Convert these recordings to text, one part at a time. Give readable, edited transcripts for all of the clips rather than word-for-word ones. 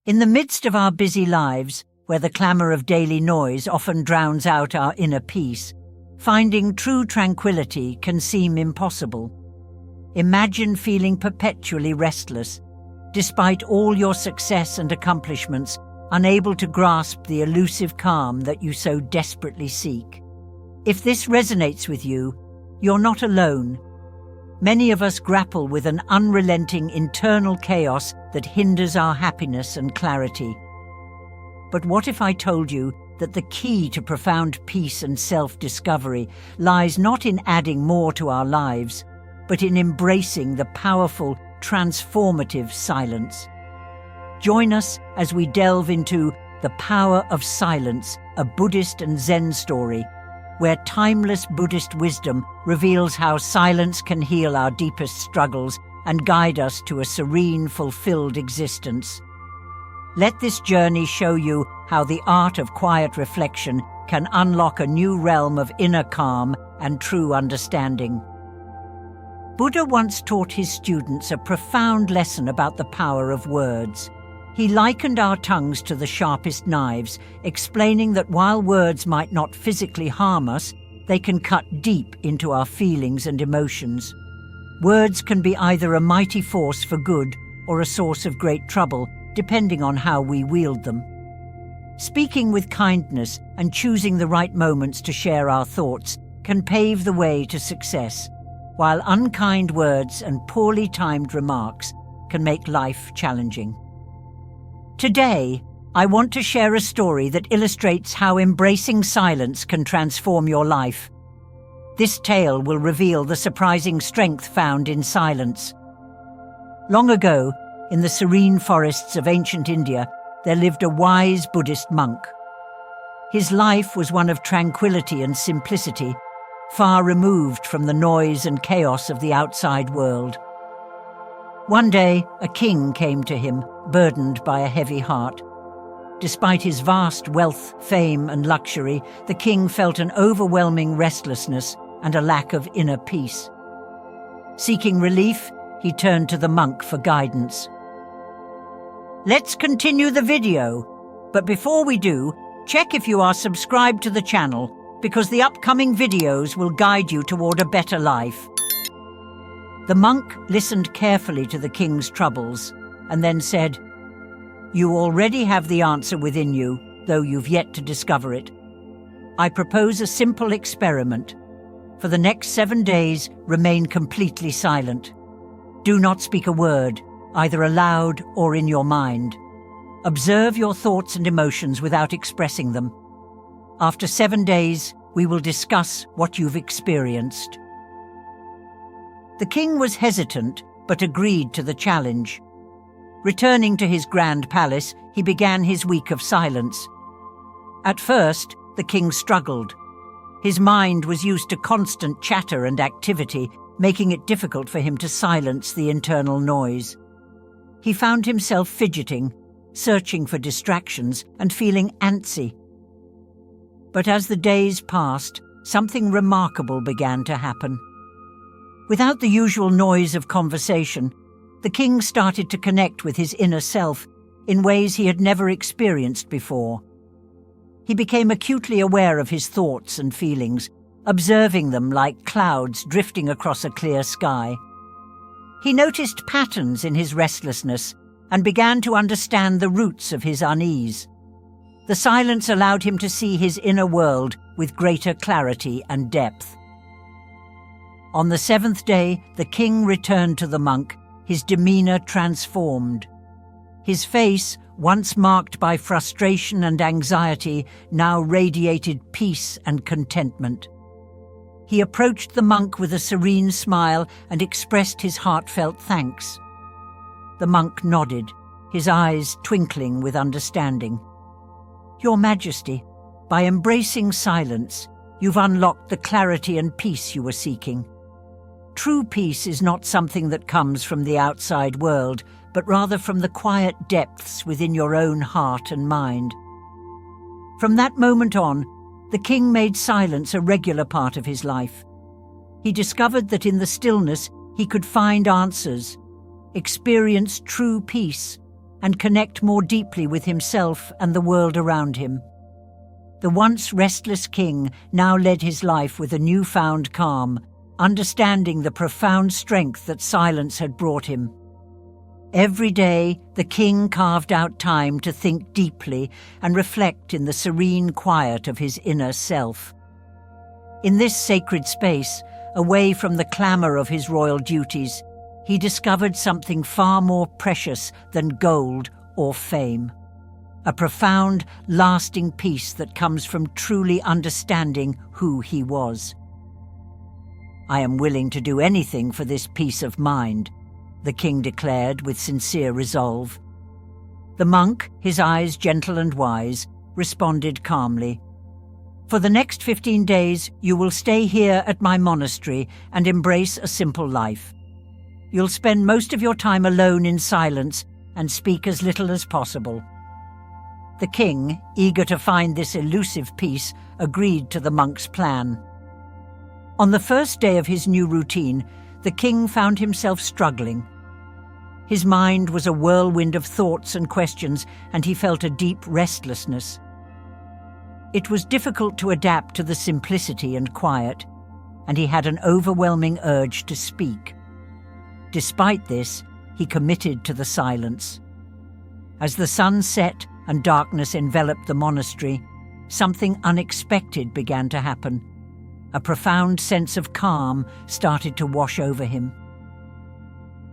In the midst of our busy lives, where the clamor of daily noise often drowns out our inner peace, finding true tranquility can seem impossible. Imagine feeling perpetually restless, despite all your success and accomplishments, unable to grasp the elusive calm that you so desperately seek. If this resonates with you, you're not alone. Many of us grapple with an unrelenting internal chaos that hinders our happiness and clarity. But what if I told you that the key to profound peace and self-discovery lies not in adding more to our lives, but in embracing the powerful, transformative silence? Join us as we delve into The Power of Silence, a Buddhist and Zen story, where timeless Buddhist wisdom reveals how silence can heal our deepest struggles and guide us to a serene, fulfilled existence. Let this journey show you how the art of quiet reflection can unlock a new realm of inner calm and true understanding. Buddha once taught his students a profound lesson about the power of words. He likened our tongues to the sharpest knives, explaining that while words might not physically harm us, they can cut deep into our feelings and emotions. Words can be either a mighty force for good or a source of great trouble, depending on how we wield them. Speaking with kindness and choosing the right moments to share our thoughts can pave the way to success, while unkind words and poorly timed remarks can make life challenging. Today, I want to share a story that illustrates how embracing silence can transform your life. This tale will reveal the surprising strength found in silence. Long ago, in the serene forests of ancient India, there lived a wise Buddhist monk. His life was one of tranquility and simplicity, far removed from the noise and chaos of the outside world. One day, a king came to him, burdened by a heavy heart. Despite his vast wealth, fame, and luxury, the king felt an overwhelming restlessness and a lack of inner peace. Seeking relief, he turned to the monk for guidance. Let's continue the video, but before we do, check if you are subscribed to the channel, because the upcoming videos will guide you toward a better life. The monk listened carefully to the king's troubles and then said, "You already have the answer within you, though you've yet to discover it. I propose a simple experiment. For the next 7 days, remain completely silent. Do not speak a word, either aloud or in your mind. Observe your thoughts and emotions without expressing them. After 7 days, we will discuss what you've experienced." The king was hesitant, but agreed to the challenge. Returning to his grand palace, he began his week of silence. At first, the king struggled. His mind was used to constant chatter and activity, making it difficult for him to silence the internal noise. He found himself fidgeting, searching for distractions, and feeling antsy. But as the days passed, something remarkable began to happen. Without the usual noise of conversation, the king started to connect with his inner self in ways he had never experienced before. He became acutely aware of his thoughts and feelings, observing them like clouds drifting across a clear sky. He noticed patterns in his restlessness and began to understand the roots of his unease. The silence allowed him to see his inner world with greater clarity and depth. On the 7th day, the king returned to the monk, his demeanor transformed. His face, once marked by frustration and anxiety, now radiated peace and contentment. He approached the monk with a serene smile and expressed his heartfelt thanks. The monk nodded, his eyes twinkling with understanding. "Your Majesty, by embracing silence, you've unlocked the clarity and peace you were seeking. True peace is not something that comes from the outside world, but rather from the quiet depths within your own heart and mind." From that moment on, the king made silence a regular part of his life. He discovered that in the stillness he could find answers, experience true peace, and connect more deeply with himself and the world around him. The once restless king now led his life with a newfound calm, understanding the profound strength that silence had brought him. Every day, the king carved out time to think deeply and reflect in the serene quiet of his inner self. In this sacred space, away from the clamour of his royal duties, he discovered something far more precious than gold or fame. A profound, lasting peace that comes from truly understanding who he was. "I am willing to do anything for this peace of mind," the king declared with sincere resolve. The monk, his eyes gentle and wise, responded calmly. "For the next 15 days, you will stay here at my monastery and embrace a simple life. You'll spend most of your time alone in silence and speak as little as possible." The king, eager to find this elusive peace, agreed to the monk's plan. On the first day of his new routine, the king found himself struggling. His mind was a whirlwind of thoughts and questions, and he felt a deep restlessness. It was difficult to adapt to the simplicity and quiet, and he had an overwhelming urge to speak. Despite this, he committed to the silence. As the sun set and darkness enveloped the monastery, something unexpected began to happen. A profound sense of calm started to wash over him.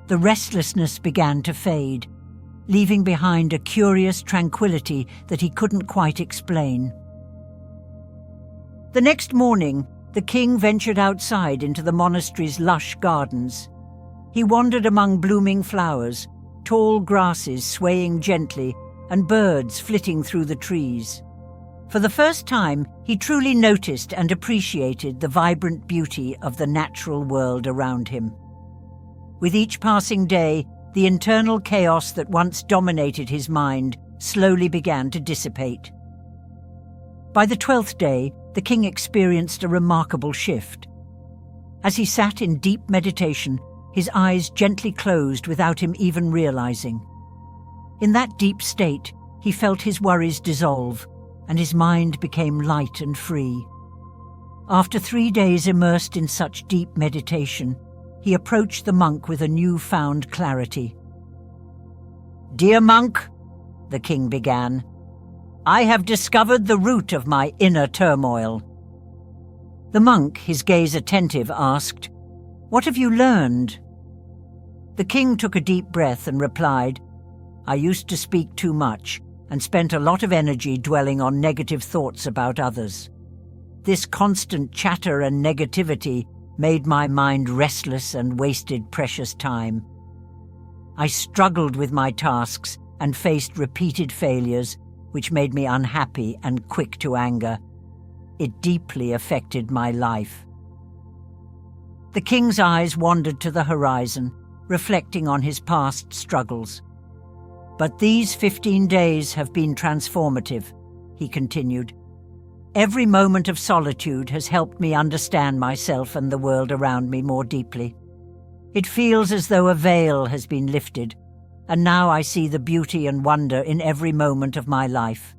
The restlessness began to fade, leaving behind a curious tranquility that he couldn't quite explain. The next morning, the king ventured outside into the monastery's lush gardens. He wandered among blooming flowers, tall grasses swaying gently, and birds flitting through the trees. For the first time, he truly noticed and appreciated the vibrant beauty of the natural world around him. With each passing day, the internal chaos that once dominated his mind slowly began to dissipate. By the 12th day, the king experienced a remarkable shift. As he sat in deep meditation, his eyes gently closed without him even realizing. In that deep state, he felt his worries dissolve, and his mind became light and free. After 3 days immersed in such deep meditation, he approached the monk with a newfound clarity. "Dear monk," the king began, "I have discovered the root of my inner turmoil." The monk, his gaze attentive, asked, "What have you learned?" The king took a deep breath and replied, "I used to speak too much and spent a lot of energy dwelling on negative thoughts about others. This constant chatter and negativity made my mind restless and wasted precious time. I struggled with my tasks and faced repeated failures, which made me unhappy and quick to anger. It deeply affected my life." The king's eyes wandered to the horizon, reflecting on his past struggles. "But these 15 days have been transformative," he continued. "Every moment of solitude has helped me understand myself and the world around me more deeply. It feels as though a veil has been lifted, and now I see the beauty and wonder in every moment of my life.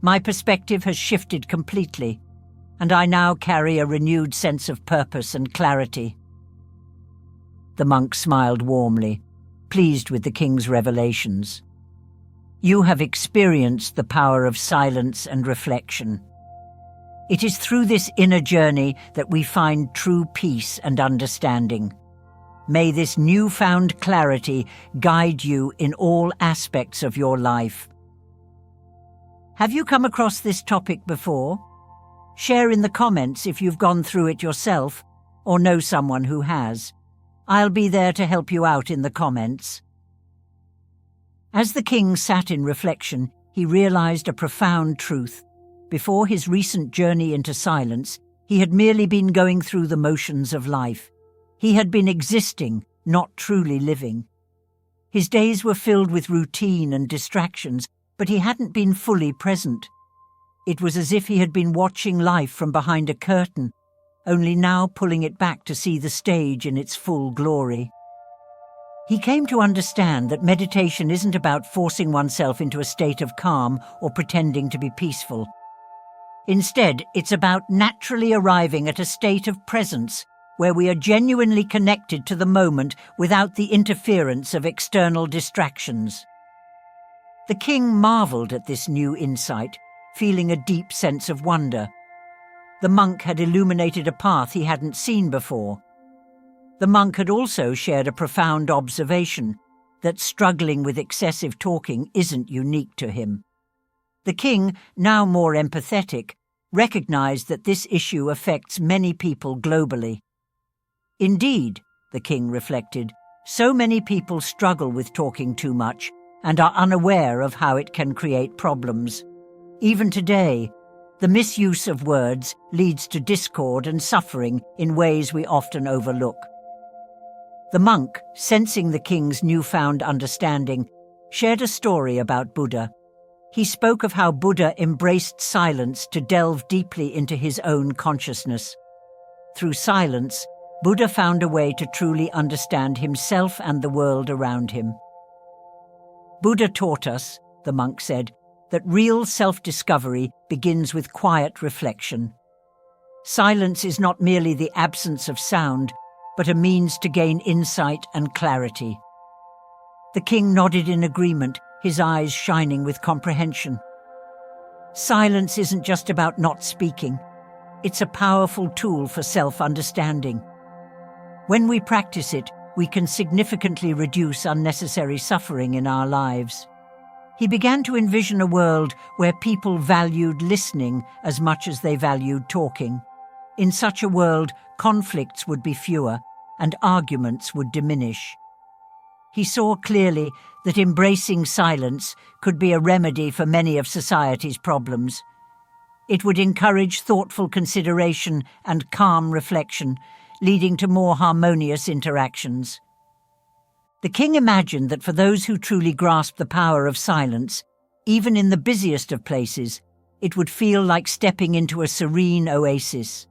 My perspective has shifted completely, and I now carry a renewed sense of purpose and clarity." The monk smiled warmly, pleased with the king's revelations. "You have experienced the power of silence and reflection. It is through this inner journey that we find true peace and understanding. May this newfound clarity guide you in all aspects of your life." Have you come across this topic before? Share in the comments if you've gone through it yourself or know someone who has. I'll be there to help you out in the comments. As the king sat in reflection, he realized a profound truth. Before his recent journey into silence, he had merely been going through the motions of life. He had been existing, not truly living. His days were filled with routine and distractions, but he hadn't been fully present. It was as if he had been watching life from behind a curtain, only now pulling it back to see the stage in its full glory. He came to understand that meditation isn't about forcing oneself into a state of calm or pretending to be peaceful. Instead, it's about naturally arriving at a state of presence where we are genuinely connected to the moment without the interference of external distractions. The king marveled at this new insight, feeling a deep sense of wonder. The monk had illuminated a path he hadn't seen before. The monk had also shared a profound observation that struggling with excessive talking isn't unique to him. The king, now more empathetic, recognized that this issue affects many people globally. Indeed, the king reflected, so many people struggle with talking too much and are unaware of how it can create problems. Even today, the misuse of words leads to discord and suffering in ways we often overlook. The monk, sensing the king's newfound understanding, shared a story about Buddha. He spoke of how Buddha embraced silence to delve deeply into his own consciousness. Through silence, Buddha found a way to truly understand himself and the world around him. Buddha taught us, the monk said, that real self-discovery begins with quiet reflection. Silence is not merely the absence of sound, but a means to gain insight and clarity. The king nodded in agreement, his eyes shining with comprehension. Silence isn't just about not speaking. It's a powerful tool for self-understanding. When we practice it, we can significantly reduce unnecessary suffering in our lives. He began to envision a world where people valued listening as much as they valued talking. In such a world, conflicts would be fewer and arguments would diminish. He saw clearly that embracing silence could be a remedy for many of society's problems. It would encourage thoughtful consideration and calm reflection, leading to more harmonious interactions. The king imagined that for those who truly grasped the power of silence, even in the busiest of places, it would feel like stepping into a serene oasis.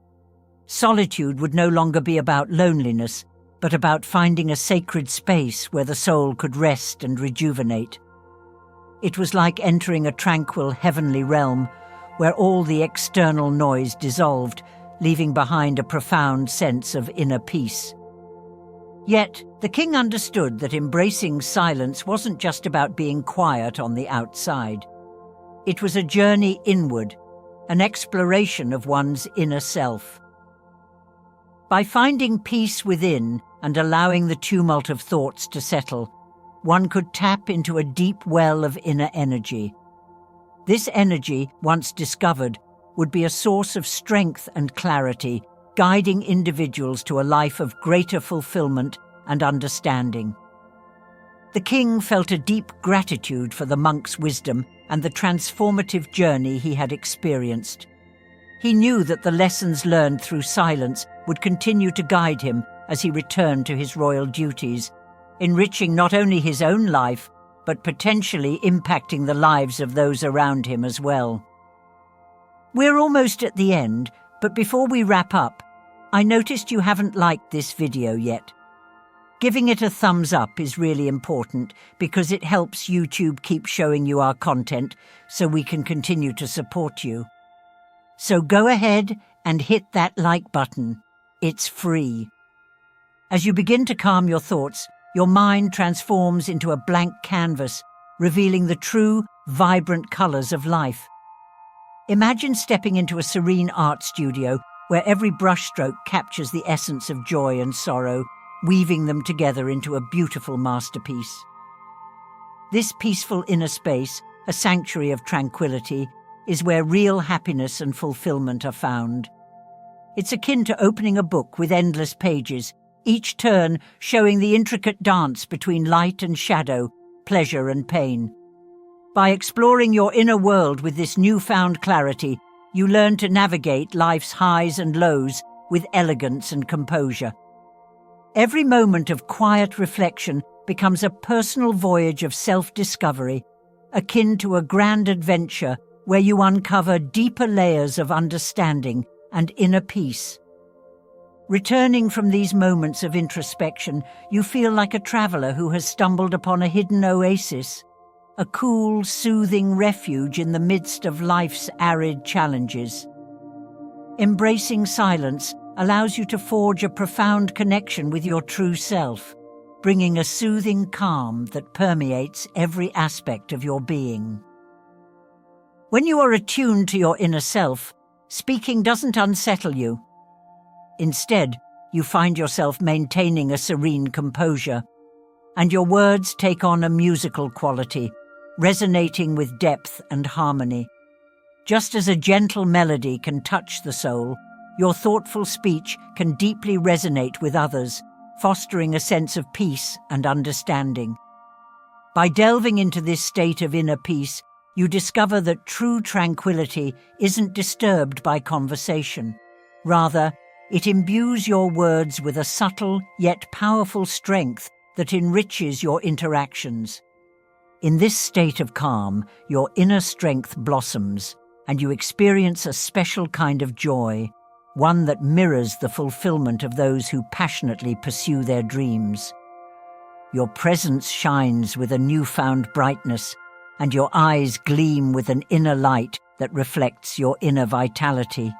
Solitude would no longer be about loneliness, but about finding a sacred space where the soul could rest and rejuvenate. It was like entering a tranquil heavenly realm where all the external noise dissolved, leaving behind a profound sense of inner peace. Yet, the king understood that embracing silence wasn't just about being quiet on the outside. It was a journey inward, an exploration of one's inner self. By finding peace within and allowing the tumult of thoughts to settle, one could tap into a deep well of inner energy. This energy, once discovered, would be a source of strength and clarity, guiding individuals to a life of greater fulfillment and understanding. The king felt a deep gratitude for the monk's wisdom and the transformative journey he had experienced. He knew that the lessons learned through silence would continue to guide him as he returned to his royal duties, enriching not only his own life, but potentially impacting the lives of those around him as well. We're almost at the end, but before we wrap up, I noticed you haven't liked this video yet. Giving it a thumbs up is really important because it helps YouTube keep showing you our content so we can continue to support you. So go ahead and hit that like button. It's free. As you begin to calm your thoughts, your mind transforms into a blank canvas, revealing the true, vibrant colors of life. Imagine stepping into a serene art studio where every brushstroke captures the essence of joy and sorrow, weaving them together into a beautiful masterpiece. This peaceful inner space, a sanctuary of tranquility, is where real happiness and fulfillment are found. It's akin to opening a book with endless pages, each turn showing the intricate dance between light and shadow, pleasure and pain. By exploring your inner world with this newfound clarity, you learn to navigate life's highs and lows with elegance and composure. Every moment of quiet reflection becomes a personal voyage of self-discovery, akin to a grand adventure where you uncover deeper layers of understanding and inner peace. Returning from these moments of introspection, you feel like a traveler who has stumbled upon a hidden oasis, a cool, soothing refuge in the midst of life's arid challenges. Embracing silence allows you to forge a profound connection with your true self, bringing a soothing calm that permeates every aspect of your being. When you are attuned to your inner self, speaking doesn't unsettle you. Instead, you find yourself maintaining a serene composure, and your words take on a musical quality, resonating with depth and harmony. Just as a gentle melody can touch the soul, your thoughtful speech can deeply resonate with others, fostering a sense of peace and understanding. By delving into this state of inner peace, you discover that true tranquility isn't disturbed by conversation. Rather, it imbues your words with a subtle yet powerful strength that enriches your interactions. In this state of calm, your inner strength blossoms, and you experience a special kind of joy, one that mirrors the fulfillment of those who passionately pursue their dreams. Your presence shines with a newfound brightness, and your eyes gleam with an inner light that reflects your inner vitality.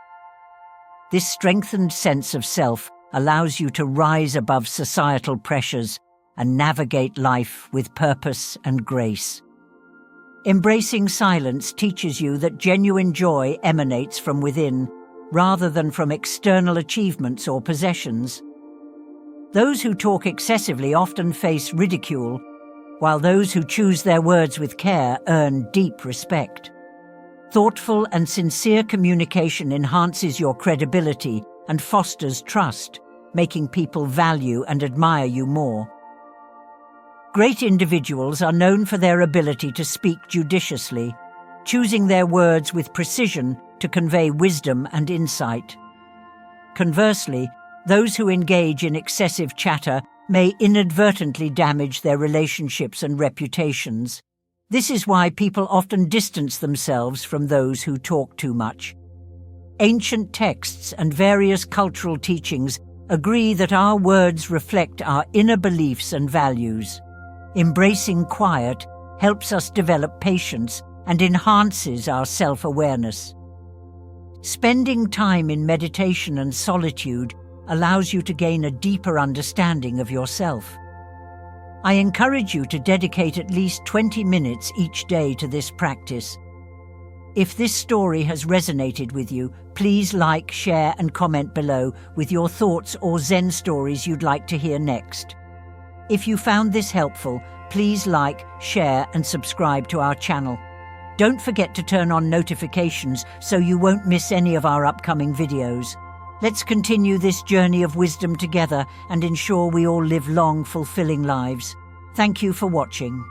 This strengthened sense of self allows you to rise above societal pressures and navigate life with purpose and grace. Embracing silence teaches you that genuine joy emanates from within, rather than from external achievements or possessions. Those who talk excessively often face ridicule, while those who choose their words with care earn deep respect. Thoughtful and sincere communication enhances your credibility and fosters trust, making people value and admire you more. Great individuals are known for their ability to speak judiciously, choosing their words with precision to convey wisdom and insight. Conversely, those who engage in excessive chatter may inadvertently damage their relationships and reputations. This is why people often distance themselves from those who talk too much. Ancient texts and various cultural teachings agree that our words reflect our inner beliefs and values. Embracing quiet helps us develop patience and enhances our self-awareness. Spending time in meditation and solitude allows you to gain a deeper understanding of yourself. I encourage you to dedicate at least 20 minutes each day to this practice. If this story has resonated with you, please like, share, and comment below with your thoughts or Zen stories you'd like to hear next. If you found this helpful, please like, share, and subscribe to our channel. Don't forget to turn on notifications so you won't miss any of our upcoming videos. Let's continue this journey of wisdom together and ensure we all live long, fulfilling lives. Thank you for watching.